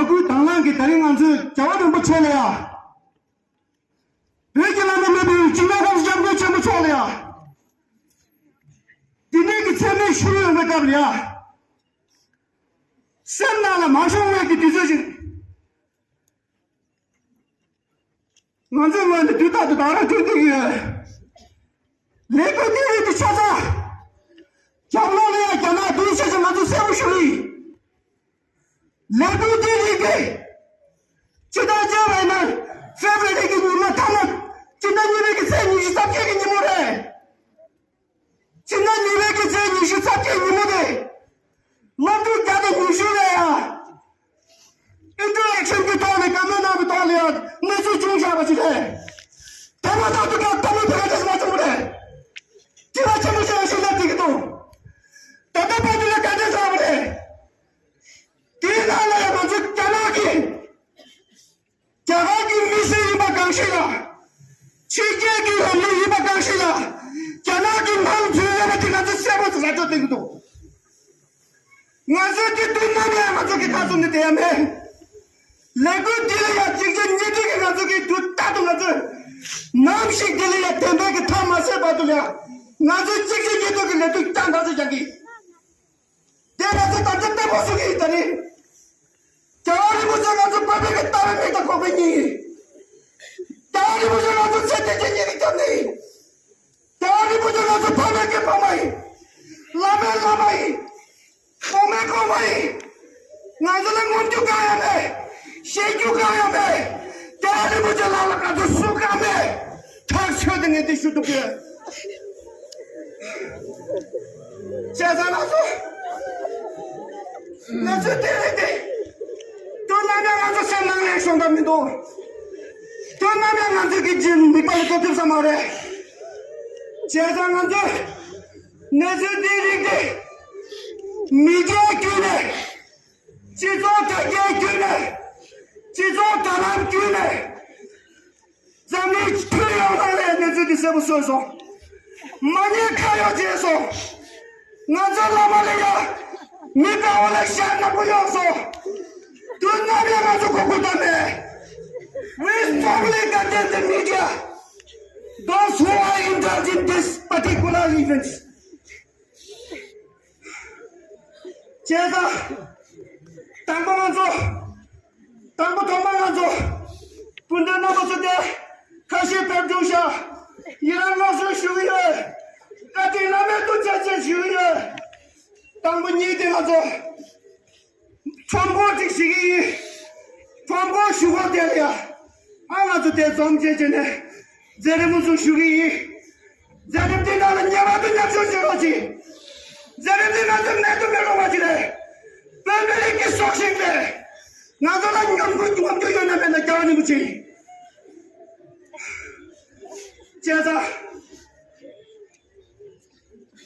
Magu Tangan ki taring answer, Javan Bucholia. Regular maybe China's Jambu Chamucholia. The naked Semi Shuru and Magablia. Send down a martial make a decision. Nothing want to do that to the Lego did it, Chaza. Jamlonia cannot do such another socially. Lego did it. Chida favorite in Matana. China, you make it say you should stop getting the money. China, you make it say you should stop getting the money. What do gather you should interaction with all the Kamana with all the Nasu Junja today. Tamata to get Tamata as much money. Tilachamus should let it go. Tata Padula Kadas over there. Tina Mazik Kanaki. Javaki Missy Bakashila. Chiki and Bakashila. Janaki Mount everything at the 7th. I don't think so. Mazaki to Mazaki Kazun the Dame. Lego Dilia, Chicken, Nicky, Nazuki to Tatu. Namshi Dilia, Tembek Thomas Batulia. Nazu Chicken, to Tanazaki. There was a Tatabosuki Italy. Tawari was another public at the company. Tawari was another secretary in Italy. Tawari was another public at Pomai. Lamai. Pomai. Nazalan want to Gayame. Shake you Gayame. Tawari was another Sukame. Tax shooting at the shoot of here. Chazanazo. That's a day. Don't let us send an action on the door. Don't let us get Jim because of the Samare. Chazanazo. Nazar Media Kune. Chizota Yakune. Chizota Lam Kune. Zamich Kuya Nazar Disaboso. Mania Kayo Jeso. Nazala Maria. Mika wala shana puyoso. Tunabia mazukukutame. We strongly condemn the media. Those who are involved in this particular event. Cheza. Tambo manzo. Tambo toma manzo. Punda na bosude. Kashi perdusha. Iran nasu shuye. Kati lame tu chache shuye. Tambo nite nazo. Tambo tixigi. Tambo shugo delia. Ana tu te zomje jene. Zeremuzu shugi. Zeremdina la nyama tu nyatsu shugoji. Zeremdina tu netu mero wajire. Bembele ki sokshingde. Nazo la nyamgu yona mena gani muchi. Cheza.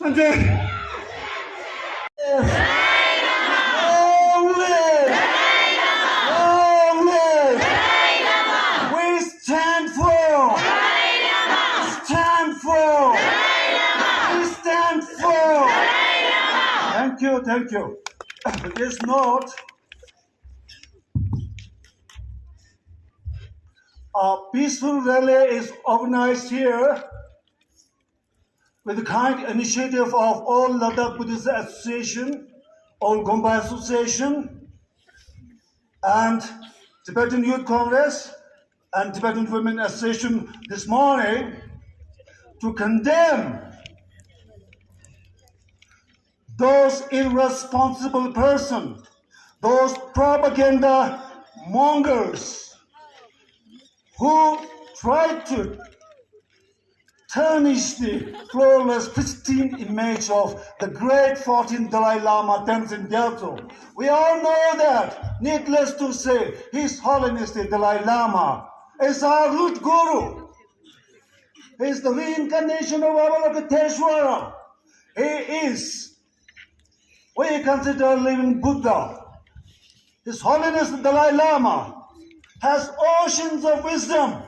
Andre. Thank you. This note, a peaceful rally is organized here with the kind initiative of all Ladakh Buddhist Association, all Gompa Association, and Tibetan Youth Congress and Tibetan Women Association this morning to condemn those irresponsible persons, those propaganda mongers who try to tarnish the flawless, pristine image of the great 14th Dalai Lama Tenzin Gyatso. We all know that, needless to say, His Holiness the Dalai Lama is our root guru. He is the reincarnation of Avalokiteshvara. He is, we consider, living Buddha. His Holiness the Dalai Lama has oceans of wisdom.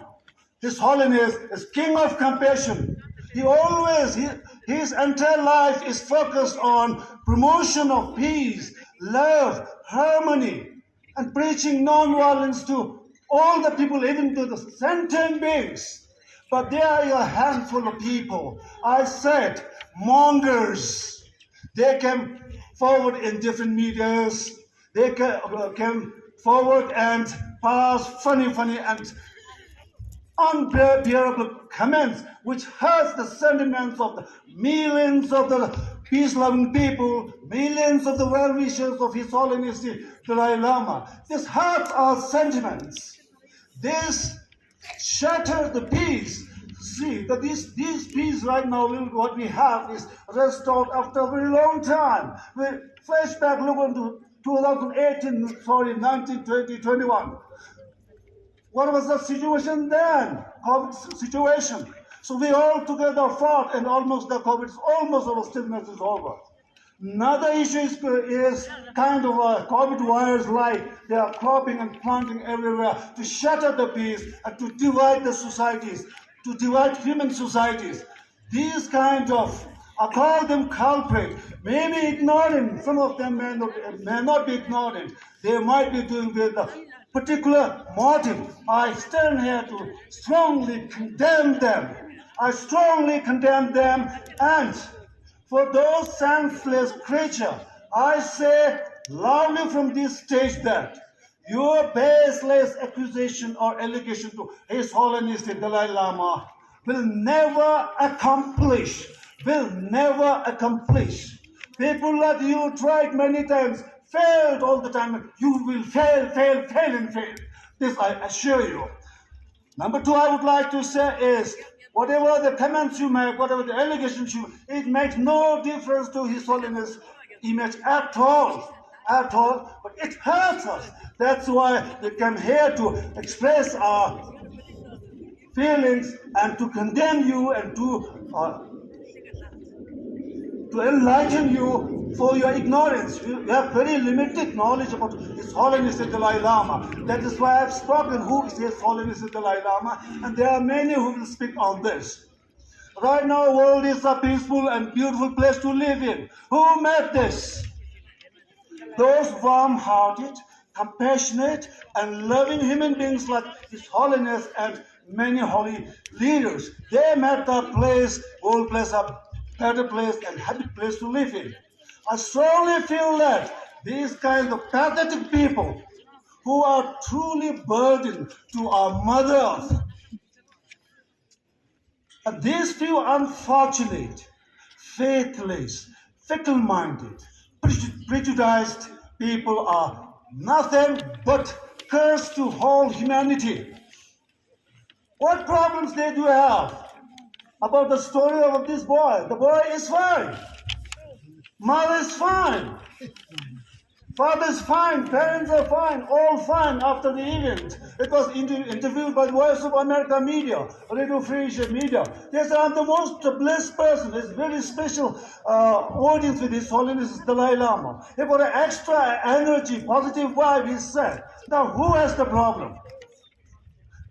His Holiness is King of Compassion. His entire life is focused on promotion of peace, love, harmony, and preaching non-violence to all the people, even to the sentient beings. But there are a handful of people, I said, mongers. They came forward in different medias. They came forward and passed funny and unbearable comments which hurts the sentiments of the millions of the peace-loving people, millions of the well-wishers of His Holiness the Dalai Lama. This hurts our sentiments. This shatters the peace. See, that this peace right now, what we have is restored after a very long time. We flashback, look into 2018, sorry, 19, 20, 21. What was the situation then? COVID situation. So we all together fought, and almost the COVID, almost our stillness is over. Another issue is kind of COVID virus like they are cropping and planting everywhere to shatter the peace and to divide the societies, to divide human societies. These kind of, I call them culprit, maybe ignorant. Some of them may not be ignorant. They might be doing with a particular motive. I stand here to strongly condemn them. I strongly condemn them, and for those senseless creatures, I say loudly from this stage that your baseless accusation or allegation to His Holiness the Dalai Lama will never accomplish. People like you tried many times, failed all the time. You will fail. This I assure you. Number two, I would like to say is, whatever the comments you make, whatever the allegations you make, it makes no difference to His Holiness' image at all. But it hurts us. That's why we come here to express our feelings and to condemn you and to enlighten you for your ignorance. You have very limited knowledge about His Holiness the Dalai Lama. That is why I have spoken who is His Holiness the Dalai Lama, and there are many who will speak on this. Right now, the world is a peaceful and beautiful place to live in. Who made this? Those warm-hearted, compassionate, and loving human beings like His Holiness and many holy leaders. They made the world place a better place and happy place to live in. I strongly feel that these kind of pathetic people who are truly burdened to our Mother Earth, and these few unfortunate, faithless, fickle-minded, prejudiced people are nothing but curse to whole humanity. What problems they do have? About the story of this boy. The boy is fine. Mother is fine. Father is fine. Parents are fine. All fine after the event. It was interviewed by the Voice of America media, Radio Free Asia media. They said, I'm the most blessed person. It's very special audience with His Holiness Dalai Lama. He got an extra energy, positive vibe, he said. Now, who has the problem?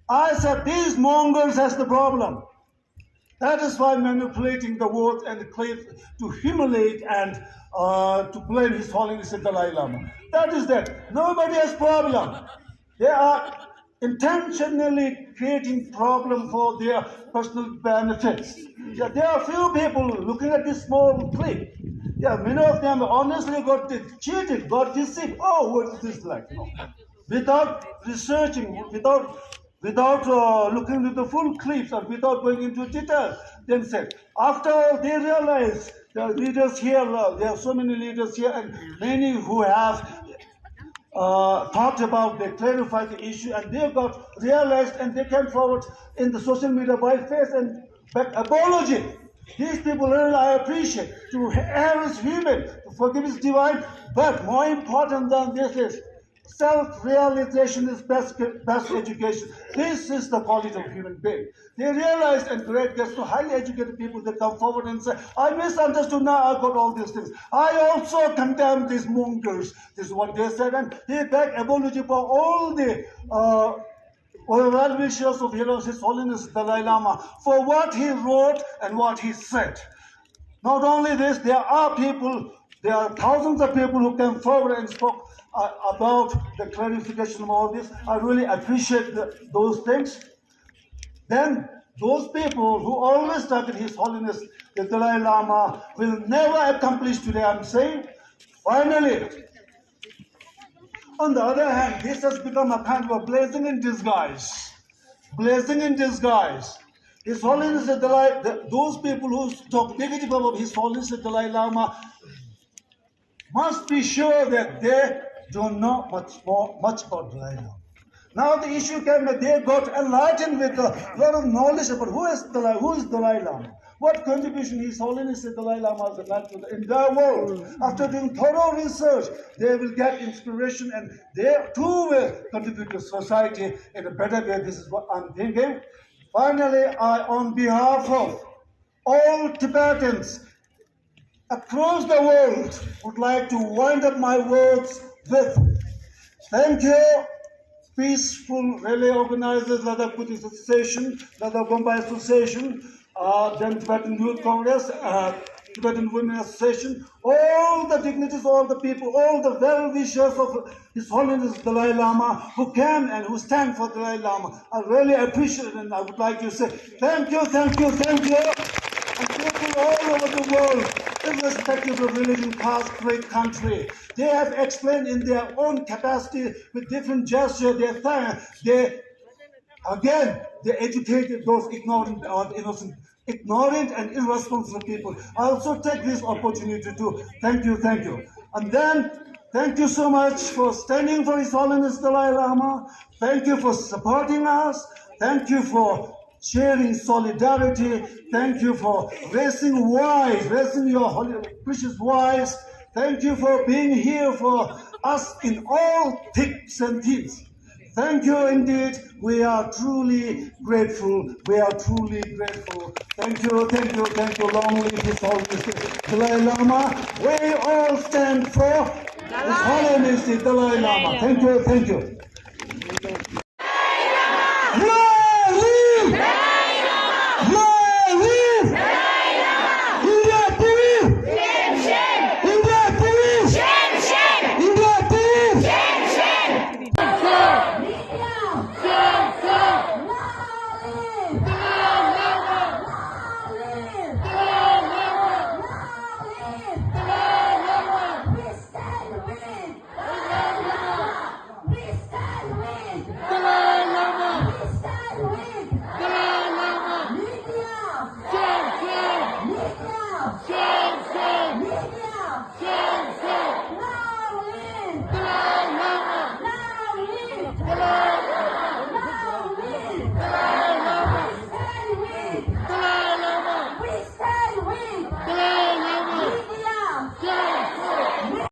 I said, these mongers has the problem. That is why manipulating the words and to humiliate and to blame His Holiness the Dalai Lama. That is that. Nobody has problem. They are intentionally creating problem for their personal benefits. Yeah, there are few people looking at this small clip. Yeah, many of them honestly got cheated, got deceived. Oh, what is this like? No. Without researching, without looking at the full clips or without going into detail, then said, after all, they realized the leaders here, there are so many leaders here and many who have talked about, they clarified the issue and they got realized and they came forward in the social media by face and back apology. These people really I appreciate. To err is human, to forgive is divine, but more important than this is self-realization is best education. This is the quality of human being. They realize, and great gets to highly educated people that come forward and say, I misunderstood, now I got all these things. I also condemn these mongers. This is what they said, and they beg apology for all the well-wishers of His Holiness Dalai Lama for what he wrote and what he said. Not only this, there are people There are thousands of people who came forward and spoke about the clarification of all this. I really appreciate those things. Then those people who always target His Holiness the Dalai Lama will never accomplish today, I'm saying. Finally, on the other hand, this has become a kind of a blessing in disguise. Blessing in disguise. His Holiness the those people who talk negative about His Holiness the Dalai Lama must be sure that they don't know much about Dalai Lama. Now the issue came that they got enlightened with a lot of knowledge about who is Dalai Lama. What contribution His Holiness the Dalai Lama has made to the entire world. After doing thorough research, they will get inspiration and they too will contribute to society in a better way. This is what I'm thinking. Finally, I, on behalf of all Tibetans across the world, would like to wind up my words with thank you, peaceful relay organizers, Ladakh Buddhist Association, Ladakh Bombay Association, then Tibetan Youth Congress, Tibetan Women Association, all the dignitaries, all the people, all the well-wishers of His Holiness Dalai Lama who came and who stand for Dalai Lama. I really appreciate it, and I would like to say thank you, thank you, thank you. And people all over the world, irrespective of religion, caste, great country, they have explained in their own capacity with different gestures, they educated those ignorant or innocent, ignorant and irresponsible people. I also take this opportunity to thank you. And then, thank you so much for standing for His Holiness Dalai Lama. Thank you for supporting us. Thank you for sharing solidarity. Thank you for raising your holy, precious voice. Thank you for being here for us in all thicks and things. Thank you indeed. We are truly grateful. Thank you. Long live His Holiness Dalai Lama. We all stand for His Holiness Dalai Lama. Thank you.